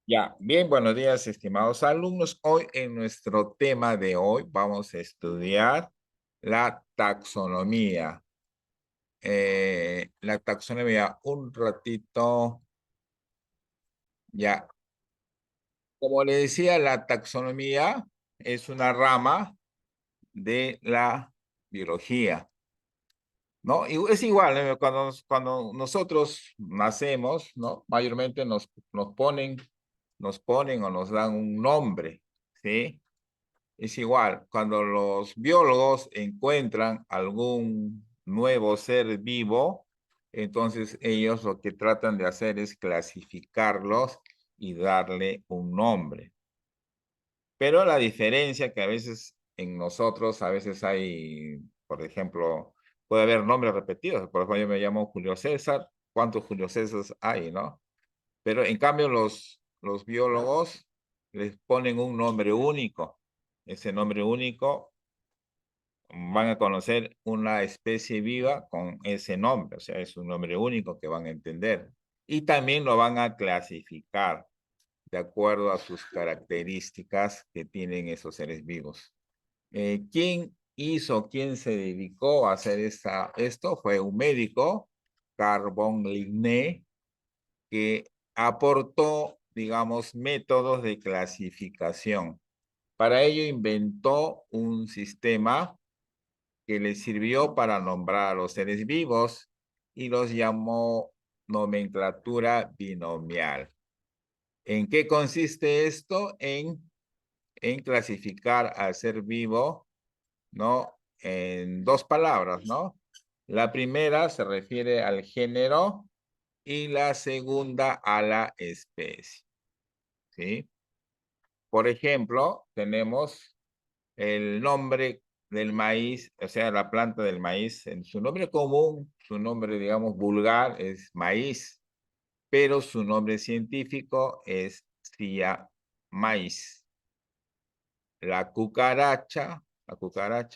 Ya, bien, buenos días, estimados alumnos. Hoy en nuestro tema de hoy vamos a estudiar la taxonomía. La taxonomía, un ratito, ya. Como le decía, la taxonomía es una rama de la biología, ¿no? Y es igual, cuando nosotros nacemos, ¿no? Mayormente nos ponen o nos dan un nombre, ¿sí? Es igual, cuando los biólogos encuentran algún nuevo ser vivo, entonces ellos lo que tratan de hacer es clasificarlos y darle un nombre. Pero la diferencia que a veces en nosotros, a veces hay, por ejemplo, puede haber nombres repetidos. Por ejemplo, yo me llamo Julio César. ¿Cuántos Julio César hay, no? Pero en cambio los biólogos les ponen un nombre único. Ese nombre único van a conocer una especie viva con ese nombre, o sea, es un nombre único que van a entender. Y también lo van a clasificar de acuerdo a sus características que tienen esos seres vivos. ¿Quién se dedicó a hacer esto? Fue un médico, Carl von Linné, que aportó, digamos, métodos de clasificación. Para ello inventó un sistema que le sirvió para nombrar a los seres vivos y los llamó nomenclatura binomial. ¿En qué consiste esto? En clasificar al ser vivo, ¿no? En dos palabras, ¿no? La primera se refiere al género y la segunda a la especie, ¿sí? Por ejemplo, tenemos el nombre del maíz, o sea, la planta del maíz, en su nombre común, su nombre, digamos, vulgar es maíz, pero su nombre científico es Cia maíz. La cucaracha,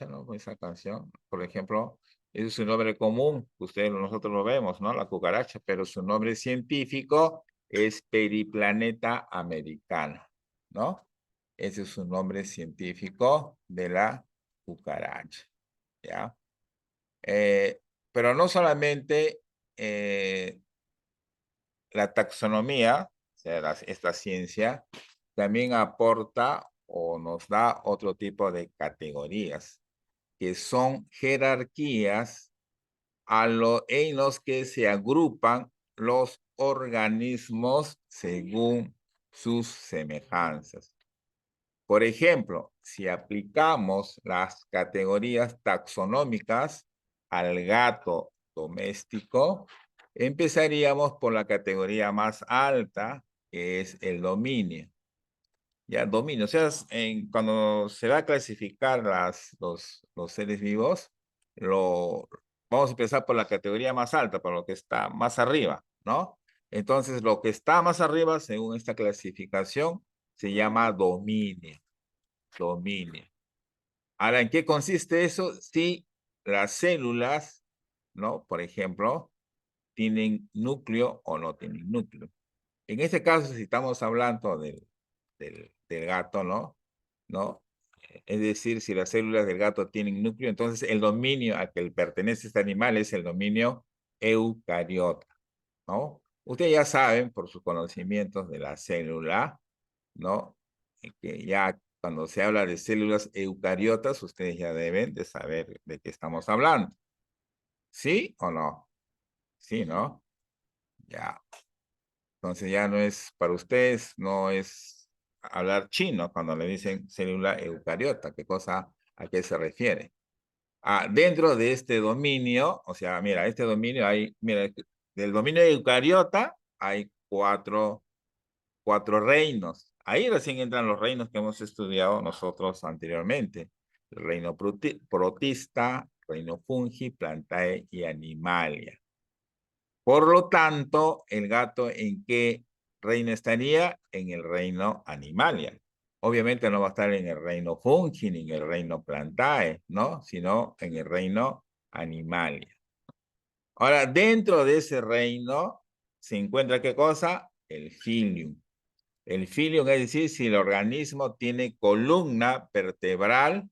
¿no? Esa canción, por ejemplo, ese es su nombre común, nosotros lo vemos, ¿no? La cucaracha, pero su nombre científico es Periplaneta americana, ¿no? Ese es su nombre científico de la cucaracha, ¿ya? Eh, pero no solamente la taxonomía, o sea, esta ciencia, también aporta o nos da otro tipo de categorías, que son jerarquías en los que se agrupan los organismos según sus semejanzas. Por ejemplo, si aplicamos las categorías taxonómicas al gato doméstico, empezaríamos por la categoría más alta, que es el dominio. Ya, dominio. O sea, cuando se va a clasificar los seres vivos, vamos a empezar por la categoría más alta, por lo que está más arriba, ¿no? Entonces, lo que está más arriba, según esta clasificación, se llama dominio. Dominio. Ahora, ¿en qué consiste eso? Si las células, ¿no? Por ejemplo, tienen núcleo o no tienen núcleo. En este caso, si estamos hablando del gato, ¿no? ¿No? Es decir, si las células del gato tienen núcleo, entonces el dominio al que pertenece este animal es el dominio eucariota, ¿no? Ustedes ya saben, por sus conocimientos de la célula, ¿no? Que ya cuando se habla de células eucariotas, ustedes ya deben de saber de qué estamos hablando. ¿Sí o no? Sí, ¿no? Ya. Entonces ya no es, para ustedes, no es hablar chino cuando le dicen célula eucariota. ¿A qué se refiere? Dentro de este dominio, o sea, mira, mira, del dominio eucariota hay cuatro reinos. Ahí recién entran los reinos que hemos estudiado nosotros anteriormente. El reino protista, reino fungi, plantae y animalia. Por lo tanto, el gato ¿en qué reino estaría? En el reino animalia. Obviamente no va a estar en el reino fungi ni en el reino plantae, ¿no? Sino en el reino animalia. Ahora, dentro de ese reino se encuentra ¿qué cosa? El filium. El filium, es decir, si el organismo tiene columna vertebral,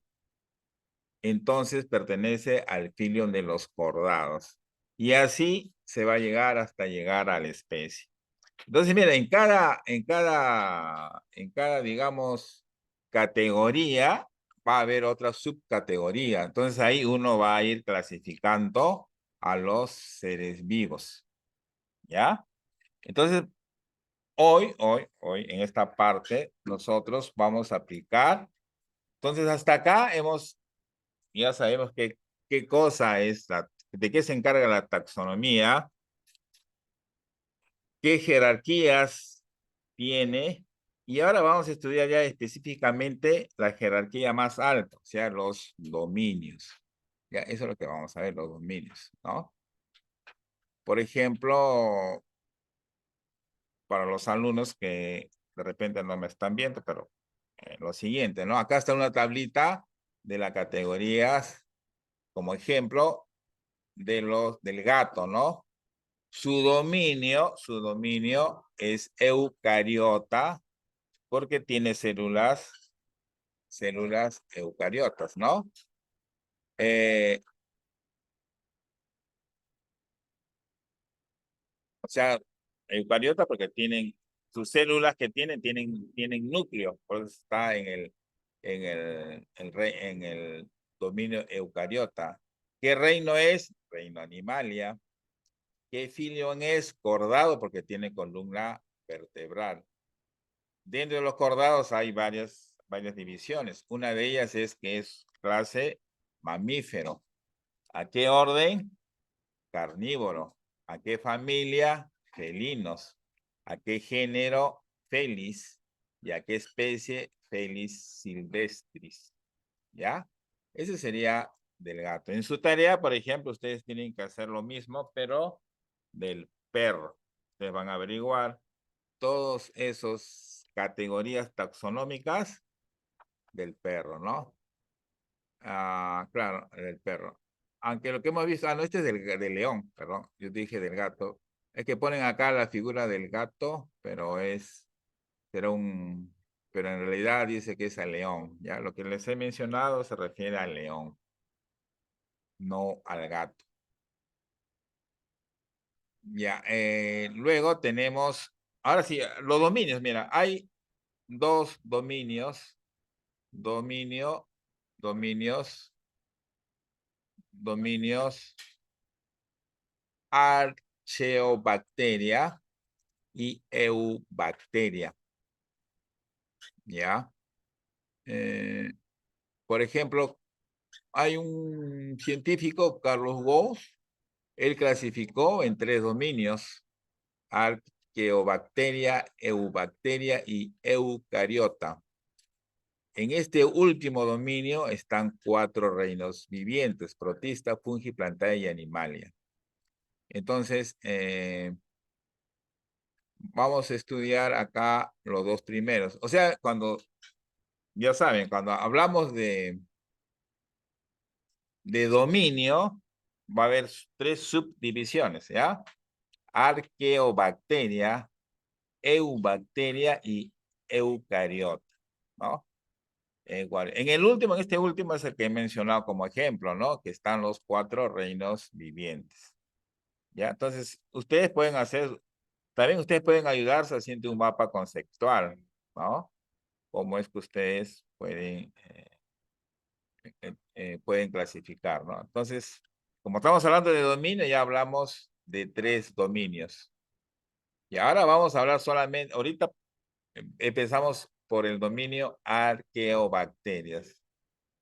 entonces pertenece al filium de los cordados. Y así se va a llegar hasta llegar a la especie. Entonces, mira, digamos, categoría, va a haber otra subcategoría. Entonces ahí uno va a ir clasificando a los seres vivos. ¿Ya? Entonces, hoy, en esta parte, nosotros vamos a aplicar. Entonces, hasta acá ya sabemos qué cosa es de qué se encarga la taxonomía, qué jerarquías tiene, y ahora vamos a estudiar ya específicamente la jerarquía más alta, o sea, los dominios. Ya, eso es lo que vamos a ver, los dominios, ¿no? Por ejemplo, para los alumnos que de repente no me están viendo, pero lo siguiente, ¿no? Acá está una tablita de las categorías, como ejemplo, del gato, ¿no? Su dominio es eucariota porque tiene células eucariotas, ¿no? Eh, o sea, eucariota porque sus células que tienen núcleo, por eso está en el dominio eucariota. ¿Qué reino es? Reino Animalia. ¿Qué filium es? Cordado porque tiene columna vertebral. Dentro de los cordados hay varias divisiones. Una de ellas es que es clase mamífero. ¿A qué orden? Carnívoro. ¿A qué familia? Felinos. ¿A qué género? Felis. ¿Y a qué especie? Felis silvestris. ¿Ya? Ese sería del gato. En su tarea, por ejemplo, ustedes tienen que hacer lo mismo, pero del perro. Ustedes van a averiguar todos esos categorías taxonómicas del perro, ¿no? Claro, del perro. Aunque lo que hemos visto, no, este es del león, perdón, yo dije del gato. Es que ponen acá la figura del gato, será pero en realidad dice que es el león, ¿ya? Lo que les he mencionado se refiere al león, no al gato. Ya, luego tenemos, ahora sí, los dominios, mira, hay dos dominio, dominios, dominios, archeobacteria y eubacteria, ¿ya? Eh, por ejemplo, hay un científico, Carlos Gauss, él clasificó en 3 dominios, arqueobacteria, eubacteria y eucariota. En este último dominio están 4 reinos vivientes: protista, fungi, plantae y animalia. Entonces, vamos a estudiar acá los 2 primeros. O sea, ya saben, cuando hablamos de dominio, va a haber 3 subdivisiones, ¿ya? Arqueobacteria, eubacteria y eucariota, ¿no? Igual. En este último es el que he mencionado como ejemplo, ¿no? Que están los 4 reinos vivientes. ¿Ya? Entonces, también ustedes pueden ayudarse haciendo un mapa conceptual, ¿no? Cómo es que ustedes pueden clasificar, ¿no? Entonces, como estamos hablando de dominio, ya hablamos de 3 dominios. Y ahora vamos a hablar solamente, ahorita empezamos por el dominio arqueobacterias.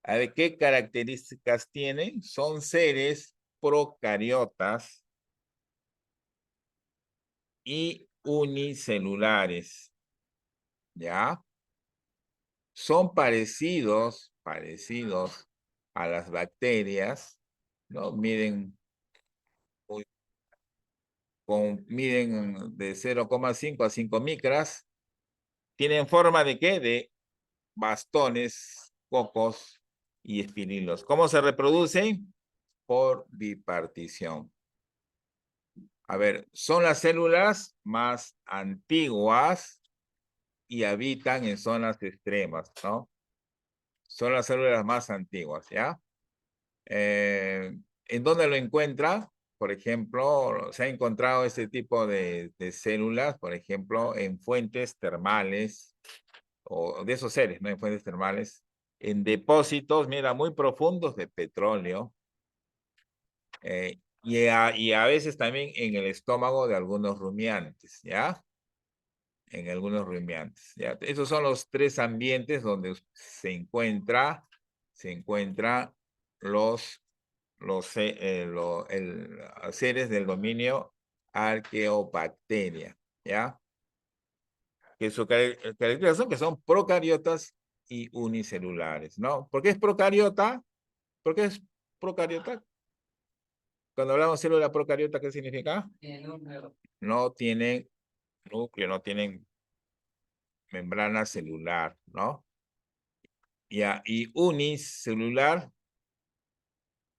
A ver, ¿qué características tienen? Son seres procariotas y unicelulares, ¿ya? Son parecidos a las bacterias, ¿no? Miden de 0,5 a 5 micras. ¿Tienen forma de qué? De bastones, cocos y espinilos. ¿Cómo se reproducen? Por bipartición. A ver, son las células más antiguas y habitan en zonas extremas, ¿no? Son las células más antiguas, ¿ya? ¿En dónde lo encuentra? Por ejemplo, se ha encontrado este tipo de células, por ejemplo, en fuentes termales, o de esos seres, ¿no? En fuentes termales, en depósitos, mira, muy profundos de petróleo, y a veces también en el estómago de algunos rumiantes, ¿ya? En algunos rumiantes, ¿ya? Esos son los tres ambientes donde se encuentra seres del dominio Archaeobacteria, ¿ya? Que su características son que son procariotas y unicelulares, ¿no? ¿Por qué es procariota? ¿Por qué es procariota? Cuando hablamos de célula procariota, ¿qué significa? No tienen núcleo, no tienen membrana celular, ¿no? Ya, y unicelular,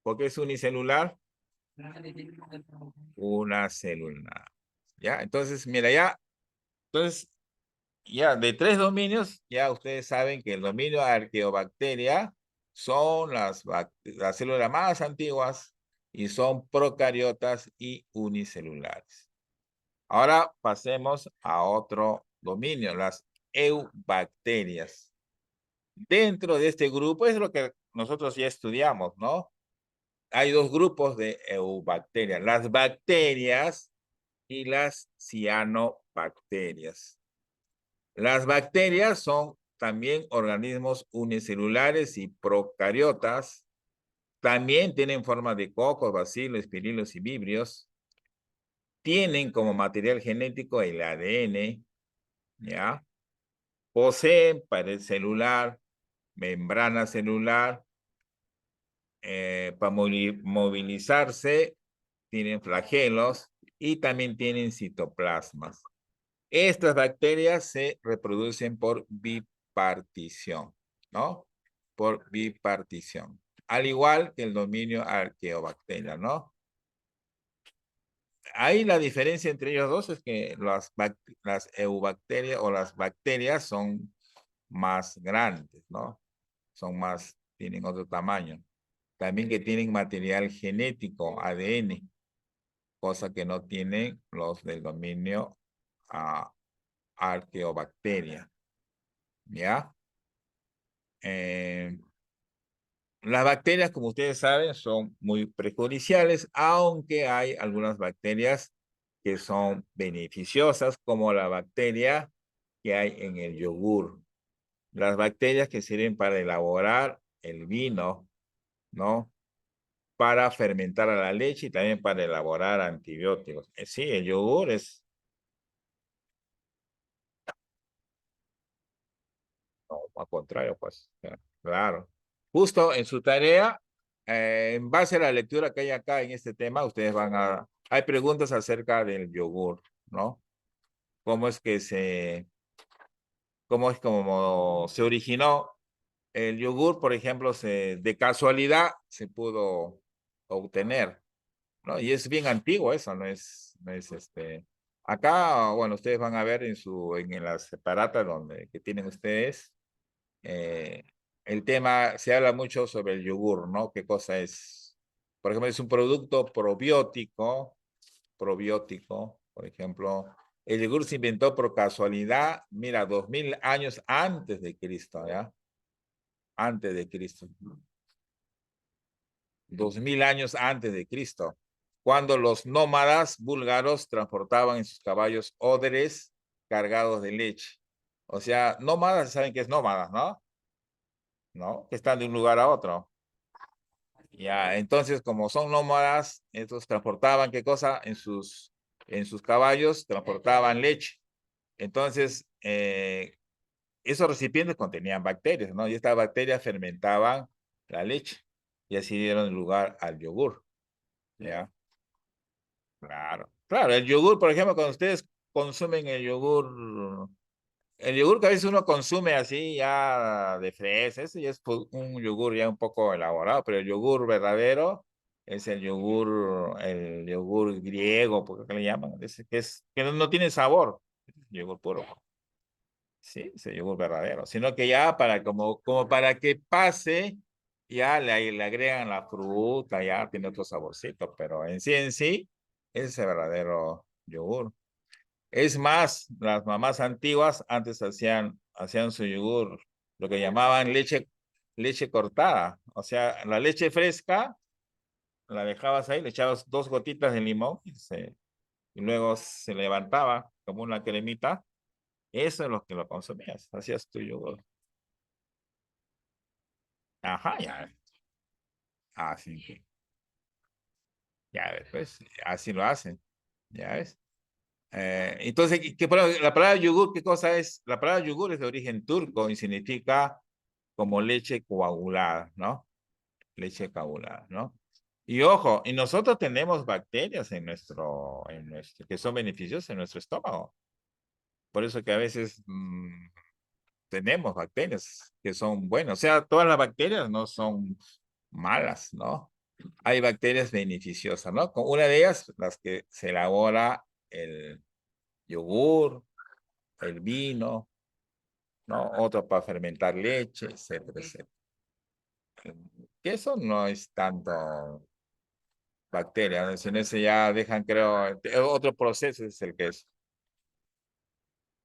¿por qué es unicelular? Una célula. ¿Ya? Entonces, mira, entonces, ya de tres dominios, ya ustedes saben que el dominio Archaeobacteria son las células más antiguas y son procariotas y unicelulares. Ahora pasemos a otro dominio, las eubacterias. Dentro de este grupo es lo que nosotros ya estudiamos, ¿no? Hay dos grupos de eubacterias, las bacterias y las cianobacterias. Las bacterias son también organismos unicelulares y procariotas. También tienen forma de cocos, bacilos, espirilos y vibrios. Tienen como material genético el ADN, ¿ya? Poseen pared celular, membrana celular, para movilizarse, tienen flagelos y también tienen citoplasmas. Estas bacterias se reproducen por bipartición, ¿no? Por bipartición. Al igual que el dominio Archaeobacteria, ¿no? Ahí la diferencia entre ellos dos es que las eubacterias o las bacterias son más grandes, ¿no? Tienen otro tamaño. También que tienen material genético, ADN, cosa que no tienen los del dominio Archaeobacteria, ¿ya? Las bacterias, como ustedes saben, son muy perjudiciales, aunque hay algunas bacterias que son beneficiosas, como la bacteria que hay en el yogur. Las bacterias que sirven para elaborar el vino, ¿no? Para fermentar a la leche y también para elaborar antibióticos. Sí, el yogur es, no, al contrario, pues, claro. Justo en su tarea, en base a la lectura que hay acá en este tema, hay preguntas acerca del yogur, ¿no? ¿Cómo es que como se originó el yogur, por ejemplo, de casualidad se pudo obtener, ¿no? Y es bien antiguo eso, no es. Acá, bueno, ustedes van a ver en las separatas que tienen ustedes, eh, el tema, se habla mucho sobre el yogur, ¿no? ¿Qué cosa es? Por ejemplo, es un producto probiótico, por ejemplo. El yogur se inventó por casualidad, mira, 2000 años antes de Cristo, ¿ya? Antes de Cristo. 2000 años antes de Cristo, cuando los nómadas búlgaros transportaban en sus caballos odres cargados de leche. O sea, nómadas, ¿saben qué es nómadas, no? ¿No? Que están de un lugar a otro. Ya, entonces, como son nómadas, estos transportaban, ¿qué cosa? En sus caballos transportaban leche. Entonces, esos recipientes contenían bacterias, ¿no? Y estas bacterias fermentaban la leche y así dieron lugar al yogur, ¿ya? Claro. Claro, el yogur, por ejemplo, cuando ustedes consumen el yogur que a veces uno consume así ya de fresa, ese ya es un yogur ya un poco elaborado, pero el yogur verdadero es el yogur griego, porque le llaman, ese que no tiene sabor, es yogur puro. Sí, es el yogur verdadero. Sino que ya para como para que pase, ya le agregan la fruta, ya tiene otro saborcito, pero en sí, es el verdadero yogur. Es más, las mamás antiguas antes hacían su yogur, lo que llamaban leche cortada. O sea, la leche fresca la dejabas ahí, le echabas 2 gotitas de limón y luego se levantaba como una cremita. Eso es lo que lo consumías, hacías tu yogur. Ajá, ya, así, ya ves, pues, así lo hacen, ya ves. Entonces, la palabra yogur, ¿qué cosa es? La palabra yogur es de origen turco y significa como leche coagulada, ¿no? Leche coagulada, ¿no? Y ojo, y nosotros tenemos bacterias que son beneficiosas en nuestro estómago. Por eso que a veces tenemos bacterias que son buenas. O sea, todas las bacterias no son malas, ¿no? Hay bacterias beneficiosas, ¿no? Con una de ellas, las que se elabora el yogur, el vino, ¿no? Otro para fermentar leche, etcétera, etcétera. Queso no es tanto bacteria, ¿no? En ese ya dejan, creo, otro proceso es el queso.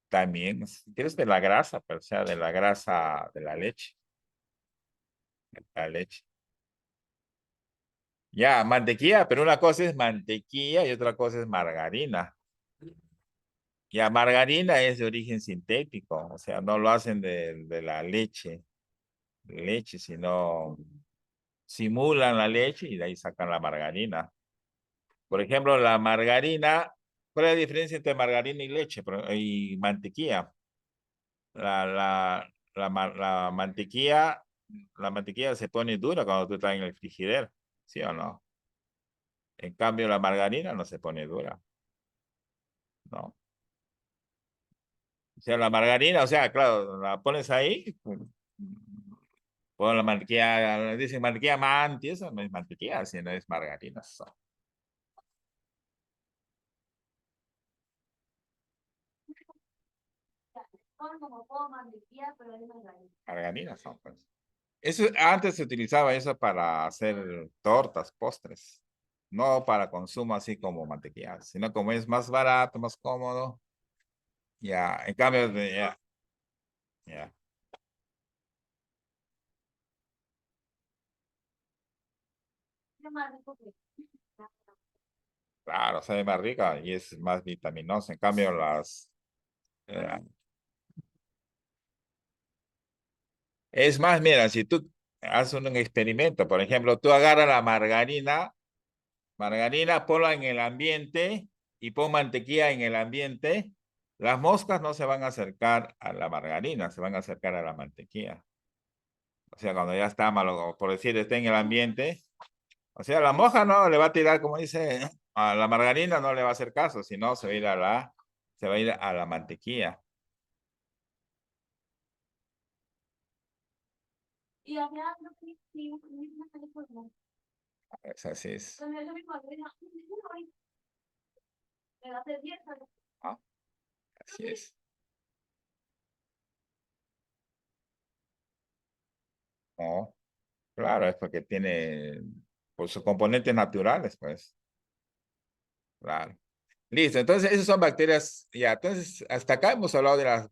También, si quieres de la grasa, pero o sea, de la grasa de la leche. Ya, mantequilla, pero una cosa es mantequilla y otra cosa es margarina. Ya, margarina es de origen sintético, o sea, no lo hacen de la leche, sino simulan la leche y de ahí sacan la margarina. Por ejemplo, la margarina, ¿cuál es la diferencia entre margarina y leche y mantequilla? La la mantequilla se pone dura cuando tú estás en el frigider, ¿sí o no? En cambio, la margarina no se pone dura, ¿no? O sea, la margarina, o sea, claro, la pones ahí, pon la mantequilla, dicen mantequilla manti, eso no es mantequilla, sino es margarina. Margarinas son, pues. Eso, antes se utilizaba eso para hacer tortas, postres, no para consumo así como mantequilla, sino como es más barato, más cómodo, ya, en cambio, ya, ya, claro, sabe más rica y es más vitaminosa, en cambio eh, es más, mira, si tú haces un experimento, por ejemplo, tú agarras la margarina, ponla en el ambiente y pon mantequilla en el ambiente, las moscas no se van a acercar a la margarina, se van a acercar a la mantequilla. O sea, cuando ya está malo, por decir, está en el ambiente, o sea, la mosca no le va a tirar, como dice, a la margarina no le va a hacer caso, sino se va a ir a la mantequilla. Es así es. Ah, así es. No, claro, es porque tiene por sus componentes naturales, pues. Claro. Listo, entonces esas son bacterias, ya, entonces hasta acá hemos hablado del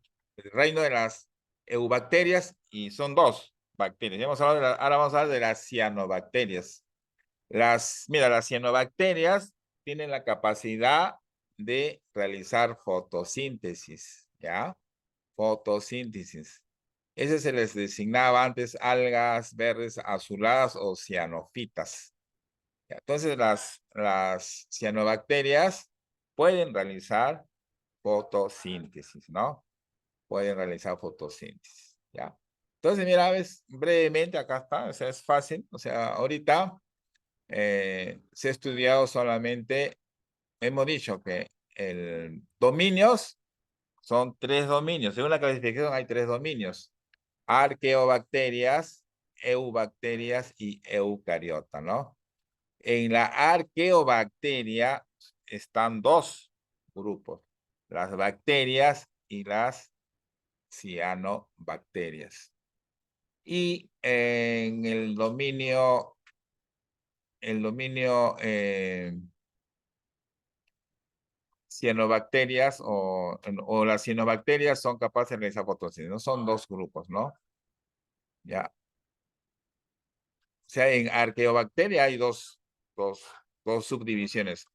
reino de las eubacterias y son dos bacterias. Ya hemos hablado ahora vamos a hablar de las cianobacterias. Mira, las cianobacterias tienen la capacidad de realizar fotosíntesis, ¿ya? Fotosíntesis. Ese se les designaba antes algas verdes azuladas o cianofitas. Entonces, las cianobacterias pueden realizar fotosíntesis, ¿no? Pueden realizar fotosíntesis, ¿ya? Entonces, mira, ves, brevemente acá está, o sea, es fácil, o sea, ahorita se ha estudiado solamente, hemos dicho que el dominios son 3 dominios, según la clasificación hay 3 dominios, arqueobacterias, eubacterias y eucariota, ¿no? En la arqueobacteria están 2 grupos, las bacterias y las cianobacterias. Y en el dominio cianobacterias o las cianobacterias son capaces de realizar fotosíntesis, ¿no? Son dos grupos, ¿no? Ya. O sea, en arqueobacteria hay dos subdivisiones,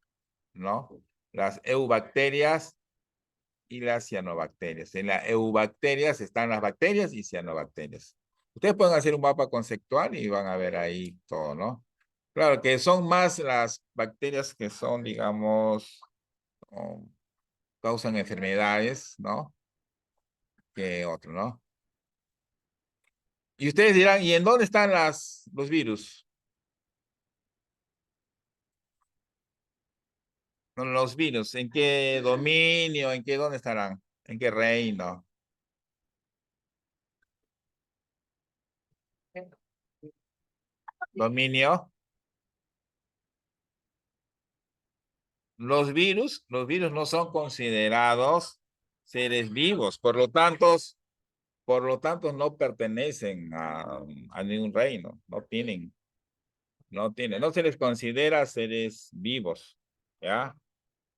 ¿no? Las eubacterias y las cianobacterias. En las eubacterias están las bacterias y cianobacterias. Ustedes pueden hacer un mapa conceptual y van a ver ahí todo, ¿no? Claro que son más las bacterias que son, digamos, causan enfermedades, ¿no? Que otro, ¿no? Y ustedes dirán, ¿y en dónde están los virus? No, los virus, ¿en qué dominio? ¿Dónde estarán? ¿En qué reino? Dominio. Los virus no son considerados seres vivos, por lo tanto no pertenecen a ningún reino, no se les considera seres vivos, ¿ya?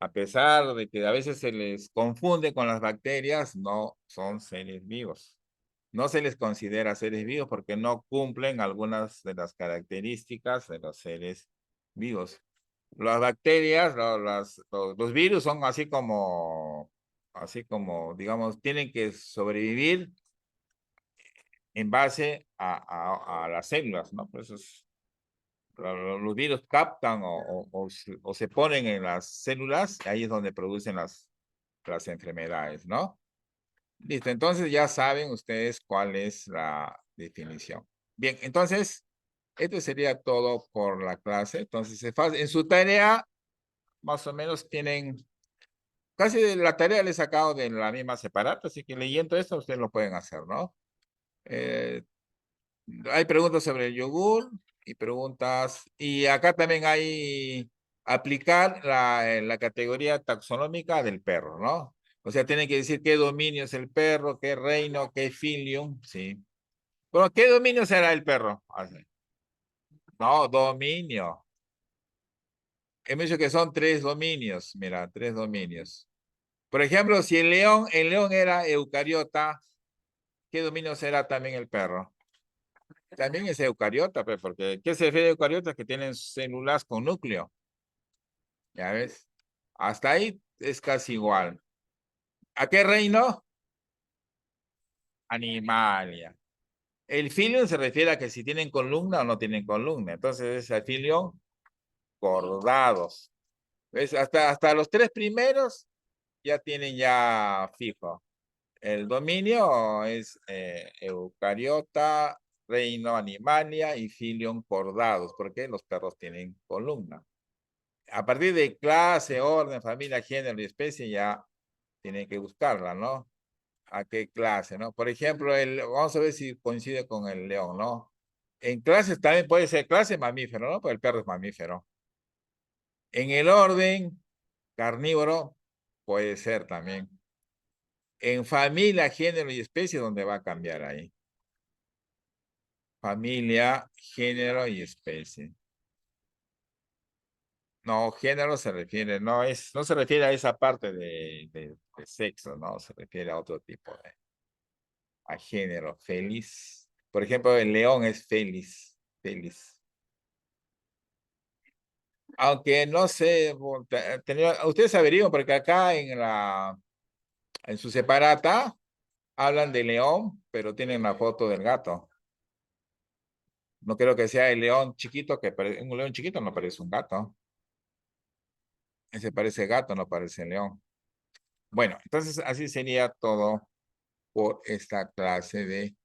A pesar de que a veces se les confunde con las bacterias, no son seres vivos. No se les considera seres vivos porque no cumplen algunas de las características de los seres vivos. Las bacterias, los virus son así como, digamos, tienen que sobrevivir en base a las células, ¿no? Por eso los virus captan o se ponen en las células, ahí es donde producen las enfermedades, ¿no? Listo, entonces ya saben ustedes cuál es la definición. Bien, entonces, esto sería todo por la clase. Entonces, en su tarea, más o menos tienen, casi la tarea les he sacado de la misma separata, así que leyendo esto ustedes lo pueden hacer, ¿no? Eh, Hay preguntas sobre el yogur y acá también hay aplicar la categoría taxonómica del perro, ¿no? O sea, tienen que decir qué dominio es el perro, qué reino, qué filium, ¿sí? Bueno, ¿qué dominio será el perro? No, dominio. Hemos dicho que son 3 dominios, mira, 3 dominios. Por ejemplo, si el león era eucariota, ¿qué dominio será también el perro? También es eucariota, pues, porque ¿qué se refiere a eucariotas? Que tienen células con núcleo. ¿Ya ves? Hasta ahí es casi igual. ¿A qué reino? Animalia. El filium se refiere a que si tienen columna o no tienen columna. Entonces es el filium cordados. ¿Ves? Hasta los 3 primeros ya tienen ya fijo. El dominio es eucariota, reino animalia y filium cordados, porque los perros tienen columna. A partir de clase, orden, familia, género y especie ya tienen que buscarla, ¿no? ¿A qué clase, no? Por ejemplo, vamos a ver si coincide con el león, ¿no? En clases también puede ser clase mamífero, ¿no? Porque el perro es mamífero. En el orden carnívoro puede ser también. En familia, género y especie, donde va a cambiar ahí. Familia, género y especie. No, género se refiere, no se refiere a esa parte de sexo, no, se refiere a otro tipo a género, feliz. Por ejemplo, el león es feliz, feliz. Aunque no sé, ustedes averiguan, porque acá en su separata hablan de león, pero tienen la foto del gato. No creo que sea el león chiquito, un león chiquito no parece un gato. Ese parece gato, no parece león. Bueno, entonces así sería todo por esta clase de